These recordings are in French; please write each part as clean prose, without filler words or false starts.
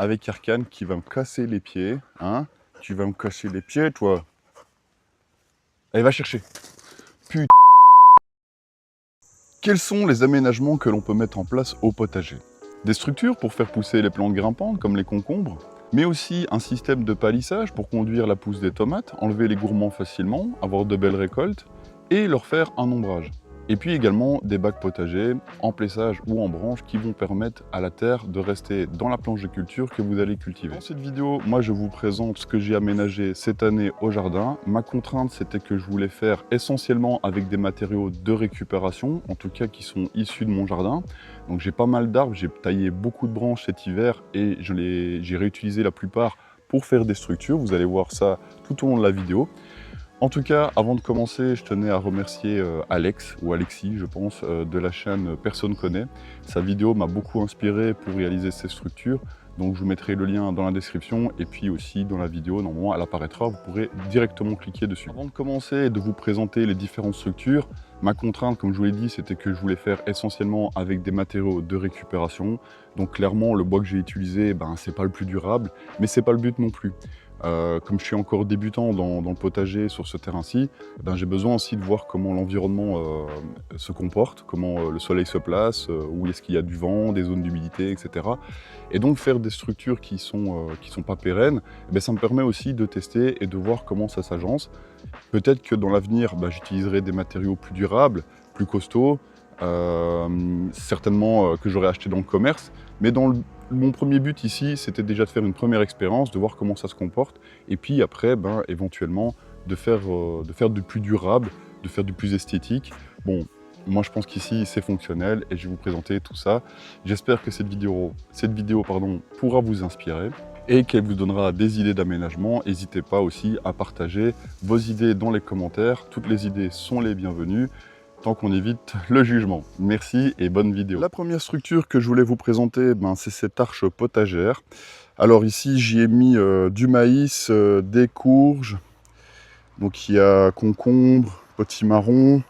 avec Arcane qui va me casser les pieds. Hein? Tu vas me casser les pieds, toi. Allez, va chercher. Putain. Quels sont les aménagements que l'on peut mettre en place au potager? Des structures pour faire pousser les plantes grimpantes, comme les concombres, mais aussi un système de palissage pour conduire la pousse des tomates, enlever les gourmands facilement, avoir de belles récoltes, et leur faire un ombrage. Et puis également des bacs potagers, en plessage ou en branche, qui vont permettre à la terre de rester dans la planche de culture que vous allez cultiver. Dans cette vidéo, moi je vous présente ce que j'ai aménagé cette année au jardin. Ma contrainte, c'était que je voulais faire essentiellement avec des matériaux de récupération, en tout cas qui sont issus de mon jardin. Donc j'ai pas mal d'arbres, j'ai taillé beaucoup de branches cet hiver et j'ai réutilisé la plupart pour faire des structures. Vous allez voir ça tout au long de la vidéo. En tout cas, avant de commencer, je tenais à remercier Alex, ou Alexis, je pense, de la chaîne Personne Connaît. Sa vidéo m'a beaucoup inspiré pour réaliser ces structures, donc je vous mettrai le lien dans la description, et puis aussi dans la vidéo, normalement elle apparaîtra, vous pourrez directement cliquer dessus. Avant de commencer et de vous présenter les différentes structures, ma contrainte, comme je vous l'ai dit, c'était que je voulais faire essentiellement avec des matériaux de récupération. Donc clairement, le bois que j'ai utilisé, c'est pas le plus durable, mais c'est pas le but non plus. Comme je suis encore débutant dans le potager sur ce terrain-ci, j'ai besoin aussi de voir comment l'environnement se comporte, comment le soleil se place, où est-ce qu'il y a du vent, des zones d'humidité, etc. Et donc faire des structures qui sont pas pérennes, ça me permet aussi de tester et de voir comment ça s'agence. Peut-être que dans l'avenir, j'utiliserai des matériaux plus durables, plus costauds, certainement que j'aurais acheté dans le commerce, mais mon premier but ici, c'était déjà de faire une première expérience, de voir comment ça se comporte, et puis après, éventuellement, de faire du plus durable, de faire du plus esthétique. Bon, moi je pense qu'ici c'est fonctionnel, et je vais vous présenter tout ça. J'espère que cette vidéo pourra vous inspirer, et qu'elle vous donnera des idées d'aménagement. N'hésitez pas aussi à partager vos idées dans les commentaires, toutes les idées sont les bienvenues, tant qu'on évite le jugement. Merci et bonne vidéo. La première structure que je voulais vous présenter, c'est cette arche potagère. Alors ici, j'y ai mis du maïs, des courges, donc il y a concombre, potimarron,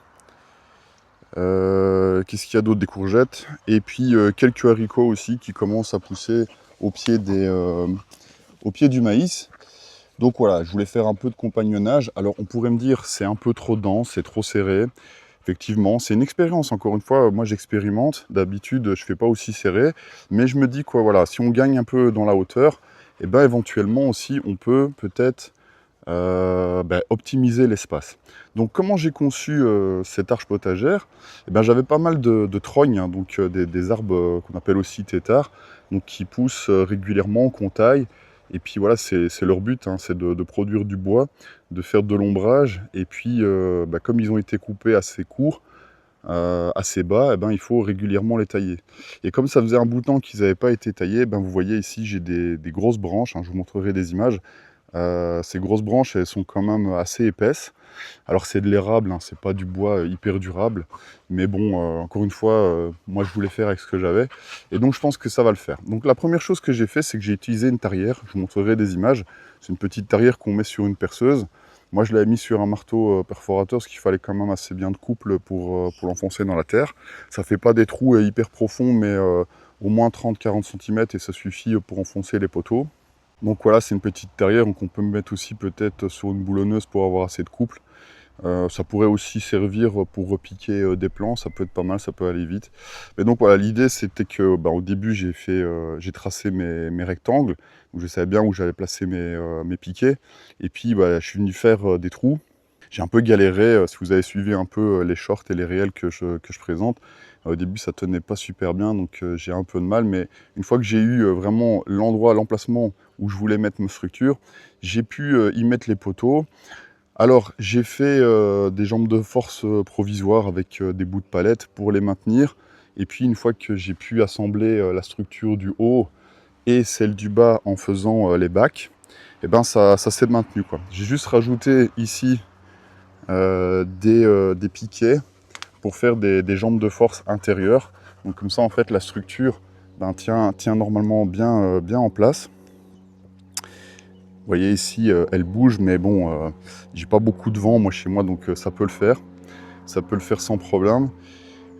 qu'est-ce qu'il y a d'autre, des courgettes, et puis quelques haricots aussi qui commencent à pousser au pied du maïs. Donc voilà, je voulais faire un peu de compagnonnage. Alors on pourrait me dire c'est un peu trop dense, c'est trop serré. Effectivement, c'est une expérience, encore une fois, moi j'expérimente, d'habitude je ne fais pas aussi serré, mais je me dis quoi, voilà, si on gagne un peu dans la hauteur, et éventuellement aussi on peut peut-être optimiser l'espace. Donc comment j'ai conçu cette arche potagère, j'avais pas mal de trognes, hein, donc des arbres qu'on appelle aussi têtards, donc qui poussent régulièrement, qu'on taille. Et puis voilà, c'est leur but, hein, c'est de produire du bois, de faire de l'ombrage. Et puis, comme ils ont été coupés assez courts, assez bas, il faut régulièrement les tailler. Et comme ça faisait un bout de temps qu'ils n'avaient pas été taillés, vous voyez ici, j'ai des grosses branches, hein, je vous montrerai des images. Ces grosses branches, elles sont quand même assez épaisses. Alors c'est de l'érable, hein, c'est pas du bois hyper durable, mais bon, encore une fois, moi je voulais faire avec ce que j'avais, et donc je pense que ça va le faire. Donc la première chose que j'ai fait, c'est que j'ai utilisé une tarière, je vous montrerai des images, c'est une petite tarière qu'on met sur une perceuse. Moi je l'avais mis sur un marteau perforateur, parce qu'il fallait quand même assez bien de couple pour l'enfoncer dans la terre. Ça fait pas des trous hyper profonds, mais au moins 30-40 cm, et ça suffit pour enfoncer les poteaux. Donc voilà, c'est une petite terrière, donc on peut me mettre aussi peut-être sur une boulonneuse pour avoir assez de couple. Ça pourrait aussi servir pour repiquer des plants, ça peut être pas mal, ça peut aller vite. Mais donc voilà, l'idée c'était que au début j'ai tracé mes rectangles, donc je savais bien où j'allais placer mes piquets. Et puis je suis venu faire des trous. J'ai un peu galéré, si vous avez suivi un peu les shorts et les réels que je présente. Au début ça tenait pas super bien, donc j'ai un peu de mal, mais une fois que j'ai eu vraiment l'endroit, l'emplacement où je voulais mettre ma structure, j'ai pu y mettre les poteaux. Alors j'ai fait des jambes de force provisoires avec des bouts de palette pour les maintenir. Et puis une fois que j'ai pu assembler la structure du haut et celle du bas en faisant les bacs, ça s'est maintenu, quoi. J'ai juste rajouté ici des piquets pour faire des jambes de force intérieures. Donc comme ça en fait la structure tient normalement bien en place. Vous voyez ici elle bouge, mais bon j'ai pas beaucoup de vent moi chez moi, donc ça peut le faire. Ça peut le faire sans problème.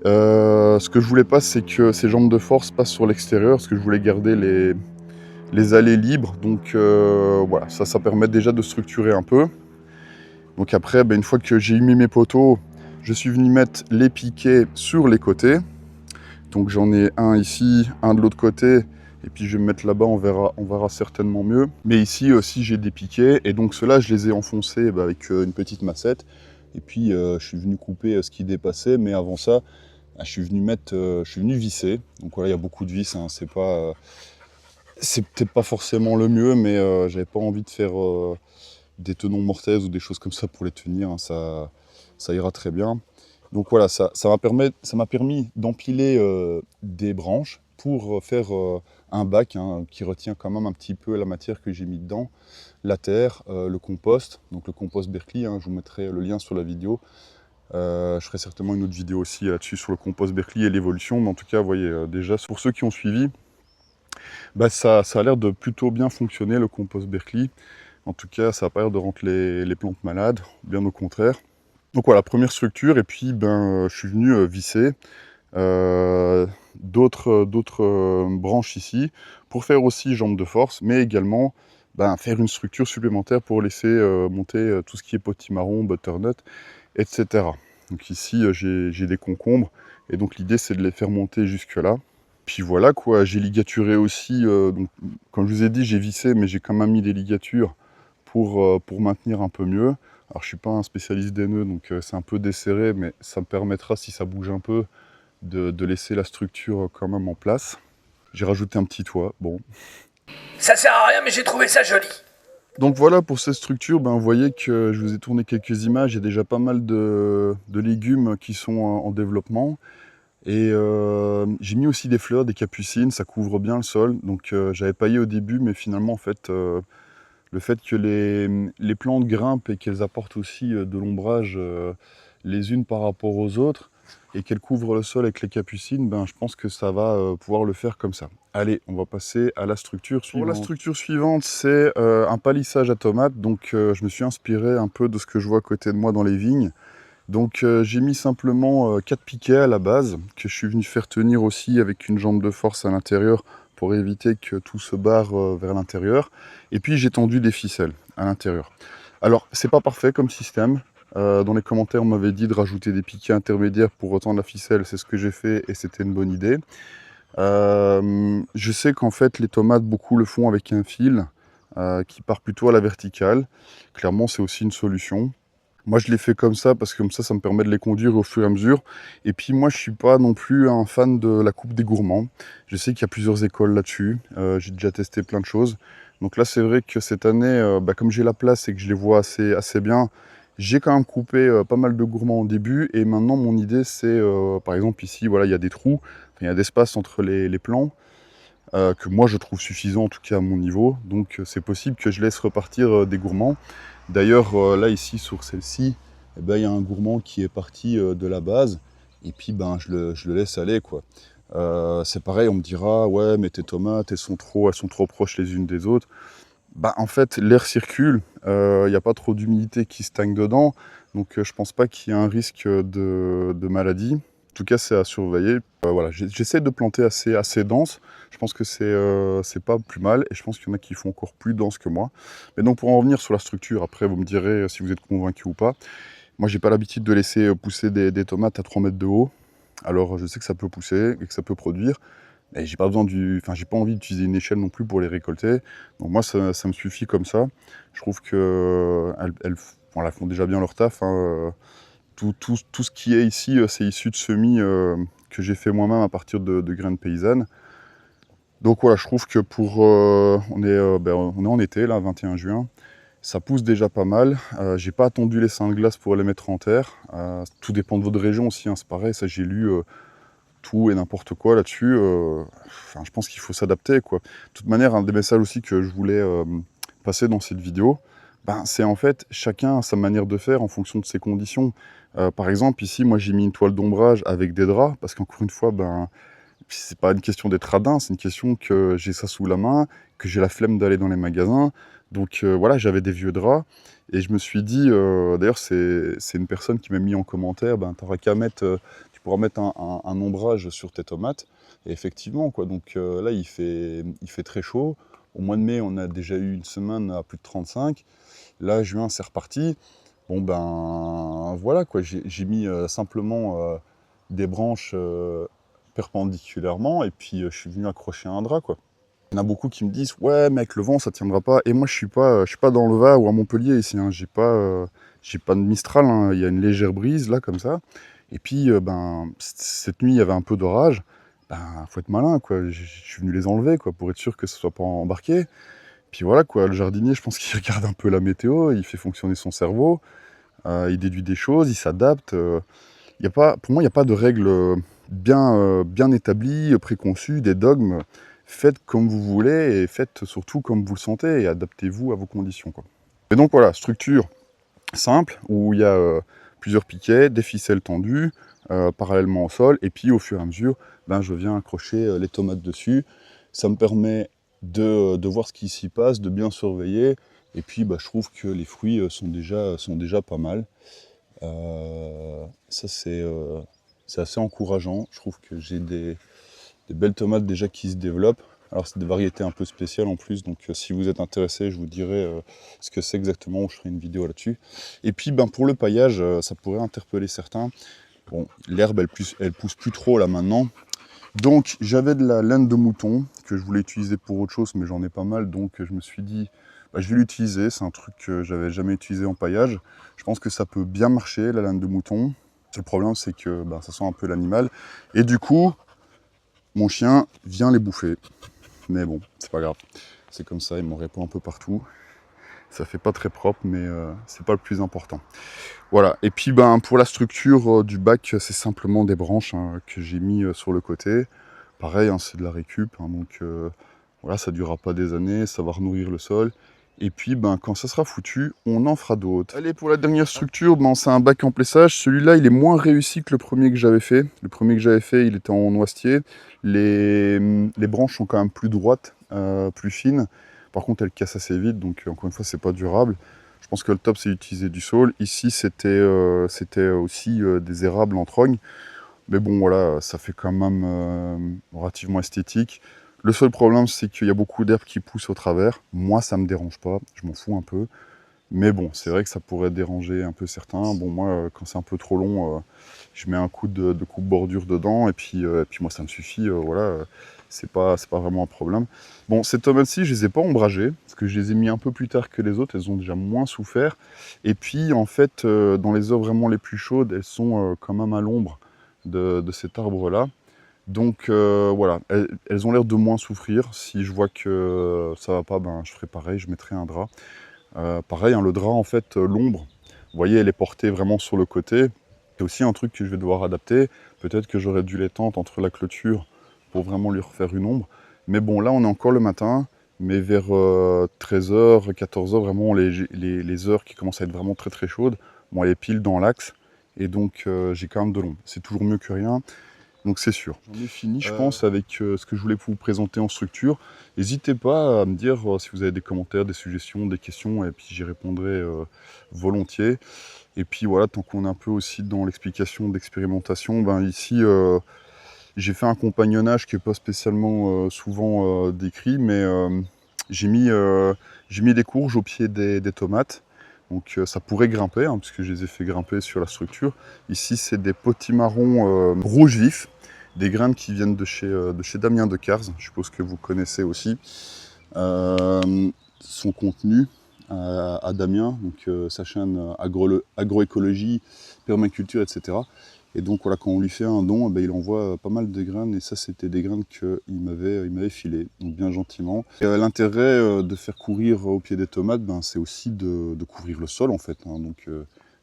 Ce que je voulais pas, c'est que ces jambes de force passent sur l'extérieur, parce que je voulais garder les allées libres. Donc voilà, ça permet déjà de structurer un peu. Donc après, une fois que j'ai mis mes poteaux, je suis venu mettre les piquets sur les côtés. Donc j'en ai un ici, un de l'autre côté, et puis je vais me mettre là-bas, on verra certainement mieux. Mais ici aussi j'ai des piquets, et donc ceux-là je les ai enfoncés avec une petite massette. Et puis je suis venu couper ce qui dépassait, mais avant ça, je suis venu visser. Donc voilà, il y a beaucoup de vis, hein, c'est peut-être pas forcément le mieux, mais j'avais pas envie de faire des tenons mortaises ou des choses comme ça pour les tenir, hein, ça ira très bien. Donc voilà, ça m'a permis d'empiler des branches pour faire un bac, hein, qui retient quand même un petit peu la matière que j'ai mis dedans, la terre, le compost, donc le compost Berkeley, hein, je vous mettrai le lien sur la vidéo. Je ferai certainement une autre vidéo aussi là-dessus sur le compost Berkeley et l'évolution, mais en tout cas, vous voyez, déjà, pour ceux qui ont suivi, ça a l'air de plutôt bien fonctionner, le compost Berkeley. En tout cas, ça n'a pas l'air de rendre les plantes malades, bien au contraire. Donc voilà, première structure, et puis je suis venu visser d'autres branches ici, pour faire aussi jambe de force, mais également faire une structure supplémentaire pour laisser monter tout ce qui est potimarron, butternut, etc. Donc ici, j'ai des concombres, et donc l'idée c'est de les faire monter jusque là. Puis voilà quoi, j'ai ligaturé aussi, donc, comme je vous ai dit, j'ai vissé, mais j'ai quand même mis des ligatures pour maintenir un peu mieux. Alors je suis pas un spécialiste des nœuds, donc c'est un peu desserré, mais ça me permettra, si ça bouge un peu, de laisser la structure quand même en place. J'ai rajouté un petit toit, bon. Ça sert à rien, mais j'ai trouvé ça joli. Donc voilà pour cette structure, vous voyez que je vous ai tourné quelques images, il y a déjà pas mal de légumes qui sont en développement. Et j'ai mis aussi des fleurs, des capucines, ça couvre bien le sol. Donc j'avais paillé au début, mais finalement en fait, le fait que les plantes grimpent et qu'elles apportent aussi de l'ombrage les unes par rapport aux autres, et qu'elles couvrent le sol avec les capucines, je pense que ça va pouvoir le faire comme ça. Allez, on va passer à la structure suivante. Pour la structure suivante, c'est un palissage à tomates. Donc je me suis inspiré un peu de ce que je vois à côté de moi dans les vignes. Donc j'ai mis simplement 4 piquets à la base, que je suis venu faire tenir aussi avec une jambe de force à l'intérieur pour éviter que tout se barre vers l'intérieur. Et puis j'ai tendu des ficelles à l'intérieur. Alors c'est pas parfait comme système. Dans les commentaires on m'avait dit de rajouter des piquets intermédiaires pour retendre la ficelle, c'est ce que j'ai fait et c'était une bonne idée. Je sais qu'en fait les tomates, beaucoup le font avec un fil qui part plutôt à la verticale. Clairement c'est aussi une solution. Moi, je l'ai fait comme ça parce que comme ça me permet de les conduire au fur et à mesure. Et puis moi, je suis pas non plus un fan de la coupe des gourmands. Je sais qu'il y a plusieurs écoles là-dessus. J'ai déjà testé plein de choses. Donc là, c'est vrai que cette année, comme j'ai la place et que je les vois assez bien, j'ai quand même coupé pas mal de gourmands au début. Et maintenant, mon idée, c'est, par exemple, ici, voilà, il y a des trous, enfin, il y a d'espace entre les plants, que moi, je trouve suffisant, en tout cas à mon niveau. Donc c'est possible que je laisse repartir des gourmands. D'ailleurs, là, ici, sur celle-ci, il y a un gourmand qui est parti de la base, et puis je le laisse aller, quoi. C'est pareil, on me dira, ouais, mais tes tomates, elles sont trop proches les unes des autres. En fait, l'air circule, il n'y a pas trop d'humidité qui stagne dedans, donc je pense pas qu'il y ait un risque de maladie. En tout cas, c'est à surveiller. Voilà, j'essaie de planter assez dense. Je pense que c'est pas plus mal, et je pense qu'il y en a qui font encore plus dense que moi. Mais donc, pour en revenir sur la structure, après, vous me direz si vous êtes convaincu ou pas. Moi, j'ai pas l'habitude de laisser pousser des tomates à 3 mètres de haut. Alors, je sais que ça peut pousser et que ça peut produire. Et j'ai pas envie d'utiliser une échelle non plus pour les récolter. Donc moi, ça me suffit comme ça. Je trouve que elles font déjà bien leur taf, hein. Tout ce qui est ici, c'est issu de semis que j'ai fait moi-même à partir de graines paysannes. Donc voilà, je trouve que on est en été, là, 21 juin. Ça pousse déjà pas mal. J'ai pas attendu les seins de glace pour les mettre en terre. Tout dépend de votre région aussi, hein, c'est pareil. Ça, j'ai lu tout et n'importe quoi là-dessus. Je pense qu'il faut s'adapter, quoi. De toute manière, un des messages aussi que je voulais passer dans cette vidéo, c'est en fait chacun a sa manière de faire en fonction de ses conditions. Par exemple, ici, moi j'ai mis une toile d'ombrage avec des draps, parce qu'encore une fois, c'est pas une question d'être radin, c'est une question que j'ai ça sous la main, que j'ai la flemme d'aller dans les magasins. Donc voilà, j'avais des vieux draps, et je me suis dit, d'ailleurs c'est une personne qui m'a mis en commentaire, t'auras qu'à mettre, tu pourras mettre un ombrage sur tes tomates. Et effectivement, quoi, donc là il fait très chaud. Au mois de mai, on a déjà eu une semaine à plus de 35. Là, juin, c'est reparti. Bon, ben voilà quoi, j'ai mis simplement des branches perpendiculairement et puis je suis venu accrocher un drap quoi. Il y en a beaucoup qui me disent ouais mais avec le vent ça tiendra pas. Et moi je suis pas dans le Var ou à Montpellier ici, hein. J'ai pas de Mistral, hein. Il y a une légère brise là comme ça. Et puis ben cette nuit il y avait un peu d'orage. Ben faut être malin quoi. Je suis venu les enlever quoi pour être sûr que ce soit pas embarqué. Puis voilà quoi, le jardinier je pense qu'il regarde un peu la météo, il fait fonctionner son cerveau, il déduit des choses, il s'adapte. Y a pas, pour moi il n'y a pas de règles bien établies, préconçues, des dogmes. Faites comme vous voulez et faites surtout comme vous le sentez et adaptez-vous à vos conditions, quoi. Et donc voilà, structure simple où il y a plusieurs piquets, des ficelles tendues parallèlement au sol et puis au fur et à mesure, ben, je viens accrocher les tomates dessus. Ça me permet de voir ce qui s'y passe, de bien surveiller et puis bah, je trouve que les fruits sont déjà pas mal. Ça c'est assez encourageant. Je trouve que j'ai des belles tomates déjà qui se développent. Alors c'est des variétés un peu spéciales en plus, donc si vous êtes intéressé, je vous dirai ce que c'est exactement, je ferai une vidéo là-dessus. Et puis ben, pour le paillage, ça pourrait interpeller certains. Bon, l'herbe elle pousse plus trop là maintenant. Donc j'avais de la laine de mouton que je voulais utiliser pour autre chose, mais j'en ai pas mal, donc je me suis dit bah, je vais l'utiliser. C'est un truc que j'avais jamais utilisé en paillage. Je pense que ça peut bien marcher, la laine de mouton. Le problème c'est que bah, ça sent un peu l'animal. Et du coup, mon chien vient les bouffer. Mais bon, c'est pas grave. C'est comme ça, il m'en répond un peu partout. Ça fait pas très propre, mais c'est pas le plus important. Voilà. Et puis ben pour la structure du bac, c'est simplement des branches hein, que j'ai mis sur le côté. Pareil, hein, c'est de la récup, hein, donc voilà, ça durera pas des années, ça va renourrir le sol. Et puis ben quand ça sera foutu, on en fera d'autres. Allez, pour la dernière structure, ben, c'est un bac en plessage. Celui-là, il est moins réussi que le premier que j'avais fait. Le premier que j'avais fait, il était en noisetier. Les branches sont quand même plus droites, plus fines. Par contre, elles cassent assez vite, donc encore une fois, c'est pas durable. Je pense que le top, c'est d'utiliser du saule. Ici, c'était aussi des érables en trogne. Mais bon, voilà, ça fait quand même relativement esthétique. Le seul problème, c'est qu'il y a beaucoup d'herbes qui poussent au travers. Moi, ça me dérange pas, je m'en fous un peu. Mais bon, c'est vrai que ça pourrait déranger un peu certains. Bon, moi, quand c'est un peu trop long, je mets un coup de coupe-bordure dedans, et puis moi, ça me suffit, voilà. C'est pas vraiment un problème. Bon, ces tomates-ci, je les ai pas ombragées, parce que je les ai mis un peu plus tard que les autres, elles ont déjà moins souffert. Et puis, en fait, dans les heures vraiment les plus chaudes, elles sont quand même à l'ombre de cet arbre-là. Donc voilà, elles ont l'air de moins souffrir. Si je vois que ça va pas, ben, je ferai pareil, je mettrai un drap. Pareil, hein, le drap, en fait, l'ombre, vous voyez, elle est portée vraiment sur le côté. C'est aussi un truc que je vais devoir adapter. Peut-être que j'aurais dû les tentes entre la clôture pour vraiment lui refaire une ombre. Mais bon, là, on est encore le matin, mais vers 13h, 14h, vraiment les heures qui commencent à être vraiment très très chaudes, bon, elle est pile dans l'axe. Et donc, j'ai quand même de l'ombre. C'est toujours mieux que rien. Donc c'est sûr. J'en ai fini, je pense, avec ce que je voulais vous présenter en structure. N'hésitez pas à me dire si vous avez des commentaires, des suggestions, des questions, et puis j'y répondrai volontiers. Et puis voilà, tant qu'on est un peu aussi dans l'explication d'expérimentation, ben ici, j'ai fait un compagnonnage qui n'est pas spécialement souvent décrit, mais j'ai mis des courges au pied des tomates. Donc ça pourrait grimper, hein, puisque je les ai fait grimper sur la structure. Ici, c'est des potimarrons rouge vif, des graines qui viennent de chez Damien Decars, je suppose que vous connaissez aussi. Sont contenus à Damien, donc sa chaîne agroécologie, permaculture, etc. Et donc voilà, quand on lui fait un don, eh ben, il envoie pas mal de graines, et ça c'était des graines qu'il m'avait filées, donc bien gentiment. L'intérêt de faire courir au pied des tomates, ben, c'est aussi de couvrir le sol en fait, hein, donc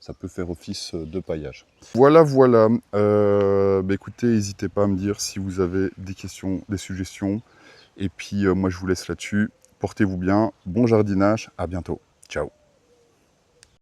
ça peut faire office de paillage. Voilà, voilà. Bah, écoutez, n'hésitez pas à me dire si vous avez des questions, des suggestions. Et puis moi je vous laisse là-dessus. Portez-vous bien, bon jardinage, à bientôt. Ciao.